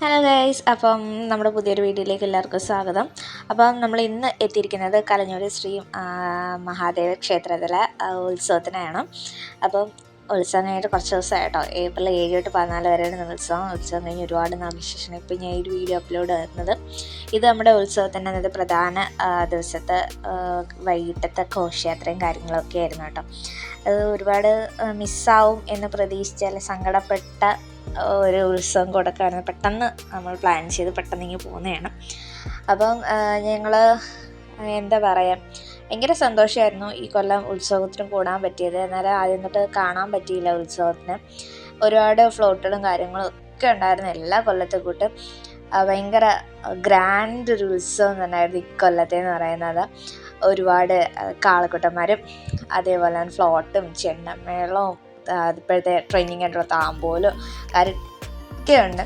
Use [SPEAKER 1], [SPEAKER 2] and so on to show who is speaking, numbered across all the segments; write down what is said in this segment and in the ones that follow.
[SPEAKER 1] Hello guys, അപ്പം നമ്മുടെ പുതിയൊരു വീഡിയോയിലേക്ക് എല്ലാവർക്കും സ്വാഗതം. അപ്പം നമ്മൾ ഇന്ന് എത്തിയിരിക്കുന്നത് കലഞ്ഞൂർ ശ്രീ മഹാദേവ ക്ഷേത്രത്തിലെ ഉത്സവത്തിനാണ്. അപ്പം ഉത്സവം കഴിഞ്ഞിട്ട് കുറച്ച് ദിവസമായിട്ടോ, ഏപ്രിൽ 7 തൊട്ട് 14 വരെയാണ് ഉത്സവം കഴിഞ്ഞ് ഒരുപാട് നാളിന് ശേഷമാണ് ഇപ്പോൾ ഞാൻ ഈ ഒരു വീഡിയോ അപ്ലോഡ് ചെയ്യുന്നത്. ഇത് നമ്മുടെ ഉത്സവത്തിൻ്റെ അന്നത്തെ പ്രധാന ദിവസത്തെ വൈകിട്ടത്തെ ഘോഷയാത്രയും കാര്യങ്ങളൊക്കെ ആയിരുന്നു കേട്ടോ. അത് ഒരുപാട് മിസ്സാവും എന്ന് പ്രതീക്ഷിച്ചാൽ സങ്കടപ്പെട്ട ഒരു ഉത്സവം കൊടുക്കാനും പെട്ടെന്ന് നമ്മൾ പ്ലാൻ ചെയ്ത് പെട്ടെന്ന് ഇങ്ങനെ പോകുന്നതാണ്. അപ്പം ഞങ്ങൾ എന്താ പറയുക, ഭയങ്കര സന്തോഷമായിരുന്നു ഈ കൊല്ലം ഉത്സവത്തിന് കൂടാൻ പറ്റിയത്. എന്നാലും ആദ്യം തൊട്ട് കാണാൻ പറ്റിയില്ല ഉത്സവത്തിന്. ഒരുപാട് ഫ്ലോട്ടുകളും കാര്യങ്ങളും ഒക്കെ ഉണ്ടായിരുന്നു എല്ലാ കൊല്ലത്തെ കൂട്ട്. ഭയങ്കര ഗ്രാൻഡ് ഒരു ഉത്സവം തന്നെയായിരുന്നു ഇക്കൊല്ലത്തേന്ന് പറയുന്നത്. ഒരുപാട് കാളക്കുട്ടന്മാരും അതേപോലെ തന്നെ ഫ്ലോട്ടും ചെണ്ടമേളവും അതിപ്പോഴത്തെ ട്രെയിനിങ് ആയിട്ടുള്ള താമ്പോലും കാര്യമൊക്കെയുണ്ട്.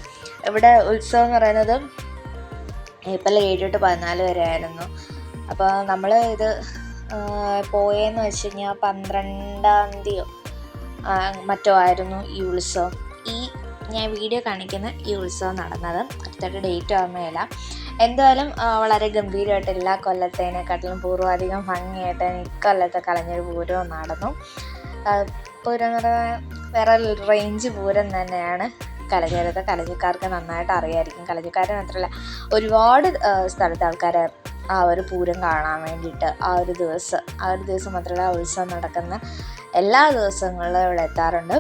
[SPEAKER 1] ഇവിടെ ഉത്സവം എന്ന് പറയുന്നത് ഏപ്രിൽ 7 തൊട്ട് 14 വരെ ആയിരുന്നു. അപ്പോൾ നമ്മൾ ഇത് പോയെന്ന് വെച്ച് കഴിഞ്ഞാൽ 12-ാം തീയതിയോ മറ്റോ ആയിരുന്നു ഈ ഉത്സവം. ഞാൻ വീഡിയോ കാണിക്കുന്ന ഈ ഉത്സവം നടന്നത്. കൃത്യമായിട്ട് ഡേറ്റ് ഓർമ്മയില്ല. എന്തായാലും വളരെ ഗംഭീരമായിട്ട് എല്ലാ കൊല്ലത്തേനെക്കാട്ടിലും പൂർവാധികം ഭംഗിയായിട്ട് ഇക്കൊല്ലത്തെ കളഞ്ഞൊരു പൂരവും നടന്നു. പൂരം എന്ന് പറഞ്ഞാൽ വേറെ റേഞ്ച് പൂരം തന്നെയാണ്. കലഞ്ഞക്കാർക്ക് നന്നായിട്ട് അറിയാമായിരിക്കും. കലഞ്ഞക്കാർ മാത്രമല്ല, ഒരുപാട് സ്ഥലത്ത് ആൾക്കാർ ആ ഒരു പൂരം കാണാൻ വേണ്ടിയിട്ട് ആ ഒരു ദിവസം മാത്രമല്ല, ഉത്സവം നടക്കുന്ന എല്ലാ ദിവസങ്ങളിലും ഇവിടെ എത്താറുണ്ട്.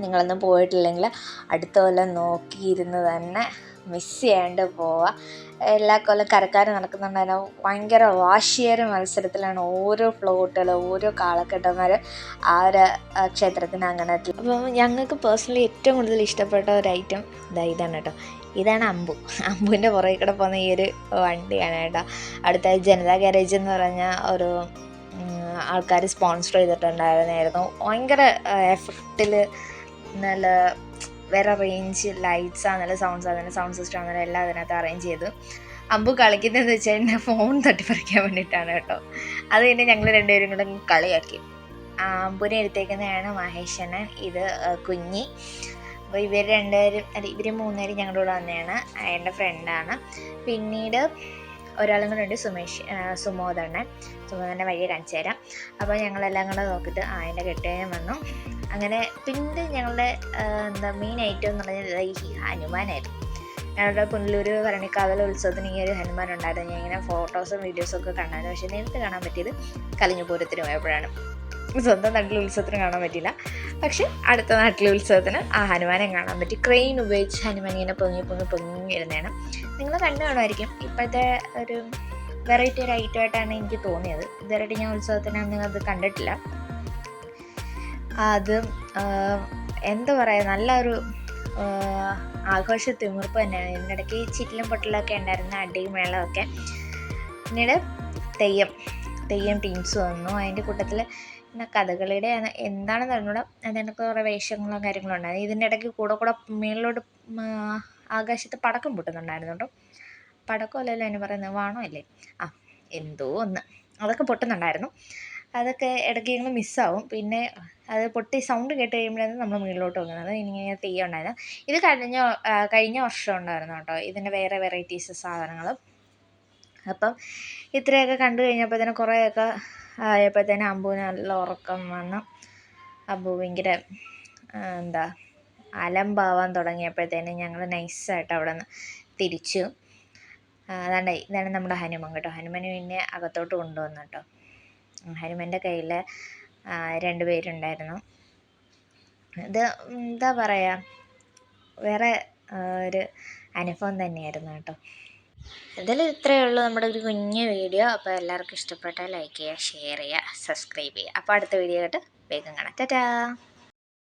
[SPEAKER 1] നിങ്ങളൊന്നും പോയിട്ടില്ലെങ്കിൽ അടുത്ത കൊല്ലം നോക്കിയിരുന്ന് തന്നെ മിസ് ചെയ്യാണ്ട് പോവുക. എല്ലാ കൊല്ലം കരക്കാർ നടക്കുന്നുണ്ടായിരുന്നു. ഭയങ്കര വാശിയേറിയ മത്സരത്തിലാണ് ഓരോ ഫ്ലോട്ടുകൾ, ഓരോ കാളക്കെട്ടന്മാർ ആ ഒരു ക്ഷേത്രത്തിന് അങ്ങനെ. അപ്പം ഞങ്ങൾക്ക് പേഴ്സണലി ഏറ്റവും കൂടുതൽ ഇഷ്ടപ്പെട്ട ഒരു ഐറ്റം ഇതാണ് കേട്ടോ. ഇതാണ് അമ്പുവിൻ്റെ പുറകെ കൂടെ പോകുന്ന ഈ ഒരു വണ്ടിയാണ് കേട്ടോ. അടുത്ത ജനതാ ഗാരേജ് എന്ന് പറഞ്ഞ ഒരു ആൾക്കാർ സ്പോൺസർ ചെയ്തിട്ടുണ്ടായിരുന്നു. ഭയങ്കര എഫക്റ്റിൽ നല്ല വേറെ റേഞ്ച് ലൈറ്റ്സാണ്, നല്ല സൗണ്ട്സാണ്, നല്ല സൗണ്ട് സിസ്റ്റം ആണ്, എല്ലാം അതിനകത്ത് അറേഞ്ച് ചെയ്തു. അമ്പു കളിക്കുന്നതെന്ന് വെച്ചാൽ എന്നെ ഫോൺ തട്ടിപ്പറിക്കാൻ വേണ്ടിയിട്ടാണ് കേട്ടോ. അത് കഴിഞ്ഞ് ഞങ്ങൾ രണ്ടുപേരും കൂടെ കളിയാക്കി. അമ്പുവിനെ എടുത്തേക്കുന്നതാണ് മഹേശനൻ, ഇത് കുഞ്ഞി. അപ്പോൾ ഇവർ മൂന്നുപേരും ഞങ്ങളുടെ കൂടെ വന്നതാണ്. എൻ്റെ ഫ്രണ്ടാണ്. പിന്നീട് ഒരാളും കൂടെ ഉണ്ട്, സുമോദണ്ണൻ്റെ വഴിയെ കാണിച്ചു തരാം. അപ്പോൾ ഞങ്ങളെല്ലാം കൂടെ നോക്കിയിട്ട് എൻ്റെ കെട്ടുകാരൻ വന്നു. അങ്ങനെ പിന്നെ ഞങ്ങളുടെ മെയിൻ ഐറ്റം എന്ന് പറഞ്ഞാൽ ഈ ഹനുമാനായിരുന്നു. ഞങ്ങളുടെ പുനലൂർ ഭരണിക്കാവൽ ഉത്സവത്തിന് ഈ ഒരു ഹനുമാൻ ഉണ്ടായിരുന്നു. ഞാൻ ഇങ്ങനെ ഫോട്ടോസും വീഡിയോസും ഒക്കെ കണ്ടായിരുന്നു. പക്ഷേ നേരിട്ട് കാണാൻ പറ്റിയത് കലിഞ്ഞപൂരത്തിന് പോയപ്പോഴാണ്. സ്വന്തം നാട്ടിലെ ഉത്സവത്തിന് കാണാൻ പറ്റില്ല, പക്ഷെ അടുത്ത നാട്ടിലെ ഉത്സവത്തിന് ആ ഹനുമാനെ കാണാൻ പറ്റി. ക്രെയിൻ ഉപയോഗിച്ച് ഹനുമാൻ ഇങ്ങനെ പൊങ്ങി ഇരുന്നതാണ്. നിങ്ങൾ കണ്ടു കാണുമായിരിക്കും. ഇപ്പോഴത്തെ ഒരു വെറൈറ്റി ഒരു ഐറ്റമായിട്ടാണ് എനിക്ക് തോന്നിയത്. ഇതുവരെയായിട്ട് ഞാൻ ഉത്സവത്തിന് അത് കണ്ടിട്ടില്ല. അത് എന്താ പറയുക, നല്ലൊരു ആഘോഷ തിമിർപ്പ് തന്നെയാണ്. ഇതിനിടയ്ക്ക് ചിറ്റിലും പൊട്ടലൊക്കെ ഉണ്ടായിരുന്ന അടിയും മേളമൊക്കെ. പിന്നീട് തെയ്യം ടീംസ് വന്നു. അതിൻ്റെ കൂട്ടത്തിൽ പിന്നെ കഥകളിയുടെ എന്താണെന്ന് അറിഞ്ഞൂടാ, അതിനൊക്കെ കുറേ വേഷങ്ങളും കാര്യങ്ങളും ഉണ്ടായിരുന്നു. ഇതിൻ്റെ ഇടയ്ക്ക് കൂടെ മേളിലോട്ട് ആകാശത്ത് പടക്കം പൊട്ടുന്നുണ്ടായിരുന്നു കേട്ടോ. പടക്കമല്ലല്ലോ അതിന് പറയുന്നത്, വാണോ അല്ലേ, എന്തോ ഒന്ന്, അതൊക്കെ പൊട്ടുന്നുണ്ടായിരുന്നു. അതൊക്കെ ഇടയ്ക്ക് ഞങ്ങൾ മിസ്സാവും. പിന്നെ അത് പൊട്ടി സൗണ്ട് കേട്ട് കഴിയുമ്പോഴാണ് നമ്മൾ മുകളിലോട്ട് പോകുന്നത്. ഇങ്ങനെ തെയ്യം ഉണ്ടായിരുന്നു. ഇത് കഴിഞ്ഞ വർഷം ഉണ്ടായിരുന്നു കേട്ടോ. ഇതിൻ്റെ വേറെ വെറൈറ്റീസ് സാധനങ്ങൾ. അപ്പം ഇത്രയൊക്കെ കണ്ടു കഴിഞ്ഞപ്പോഴത്തേനും കുറേയൊക്കെ ആയപ്പോഴത്തേനും അമ്പുവിന് നല്ല ഉറക്കം വന്നു. അമ്പു ഭയങ്കര അലമ്പാവാൻ തുടങ്ങിയപ്പോഴത്തേനും ഞങ്ങൾ നൈസായിട്ട് അവിടെ നിന്ന് തിരിച്ചു. ഇതാണ് നമ്മുടെ ഹനുമാൻ കേട്ടോ. ഹനുമാന് പിന്നെ അകത്തോട്ട് കൊണ്ടുവന്നു കേട്ടോ. ഹനുമാൻ്റെ കയ്യിൽ 2 പേരുണ്ടായിരുന്നു. ഇത് എന്താ പറയുക, വേറെ ഒരു അനുഭവം തന്നെയായിരുന്നു കേട്ടോ. എന്തായാലും ഇത്രയേ ഉള്ളൂ നമ്മുടെ ഒരു കുഞ്ഞു വീഡിയോ. അപ്പോൾ എല്ലാവർക്കും ഇഷ്ടപ്പെട്ടാൽ ലൈക്ക് ചെയ്യുക, ഷെയർ ചെയ്യുക, സബ്സ്ക്രൈബ് ചെയ്യുക. അപ്പോൾ അടുത്ത വീഡിയോ ആയിട്ട് വേഗം കാണാം. ടാറ്റാ.